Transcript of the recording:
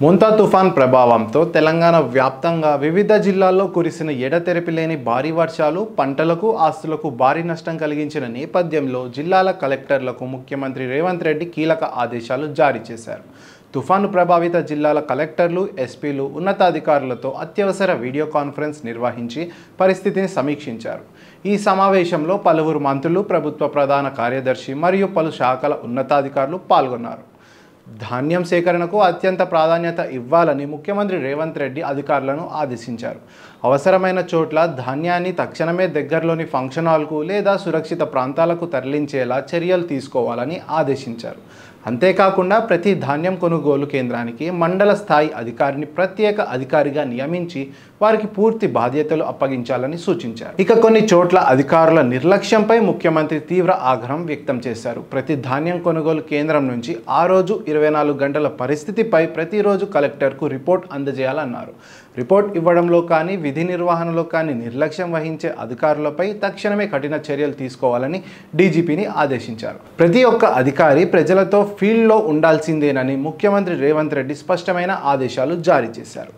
మోంతా తుఫాన్ ప్రభావంతో తెలంగాణ వ్యాప్తంగా వివిధ జిల్లాల్లో కురిసిన ఎడతెరిపి లేని భారీ వర్షాలు పంటలకు ఆస్తులకు భారీ నష్టం కలిగించిన నేపథ్యంలో జిల్లాల కలెక్టర్లకు ముఖ్యమంత్రి రేవంత్ రెడ్డి కీలక ఆదేశాలు జారీ చేశారు. తుఫాను ప్రభావిత జిల్లాల కలెక్టర్లు, ఎస్పీలు, ఉన్నతాధికారులతో అత్యవసర వీడియో కాన్ఫరెన్స్ నిర్వహించి పరిస్థితిని సమీక్షించారు. ఈ సమావేశంలో పలువురు మంత్రులు, ప్రభుత్వ ప్రధాన కార్యదర్శి మరియు పలు శాఖల ఉన్నతాధికారులు పాల్గొన్నారు. ధాన్యం సేకరణకు అత్యంత ప్రాధాన్యత ఇవ్వాలని ముఖ్యమంత్రి రేవంత్ రెడ్డి అధికారులను ఆదేశించారు. అవసరమైన చోట్ల ధాన్యాన్ని తక్షణమే దగ్గరలోని ఫంక్షన్ హాల్కు లేదా సురక్షిత ప్రాంతాలకు తరలించేలా చర్యలు తీసుకోవాలని ఆదేశించారు. అంతేకాకుండా ప్రతి ధాన్యం కొనుగోలు కేంద్రానికి మండల స్థాయి అధికారిని ప్రత్యేక అధికారిగా నియమించి వారికి పూర్తి బాధ్యతలు అప్పగించాలని సూచించారు. ఇక కొన్ని చోట్ల అధికారుల నిర్లక్ష్యంపై ముఖ్యమంత్రి తీవ్ర ఆగ్రహం వ్యక్తం చేశారు. ప్రతి ధాన్యం కొనుగోలు కేంద్రం నుంచి ఆ రోజు 24 గంటల పరిస్థితిపై ప్రతిరోజు కలెక్టర్కు రిపోర్ట్ అందజేయాలన్నారు. రిపోర్ట్ ఇవ్వడంలో కానీ విధి నిర్వహణలో కానీ నిర్లక్ష్యం వహించే అధికారులపై తక్షణమే కఠిన చర్యలు తీసుకోవాలని డీజీపీని ఆదేశించారు. ప్రతి ఒక్క అధికారి ప్రజలతో ఫీల్డ్లో ఉండాల్సిందేనని ముఖ్యమంత్రి రేవంత్ రెడ్డి స్పష్టమైన ఆదేశాలు జారీ చేశారు.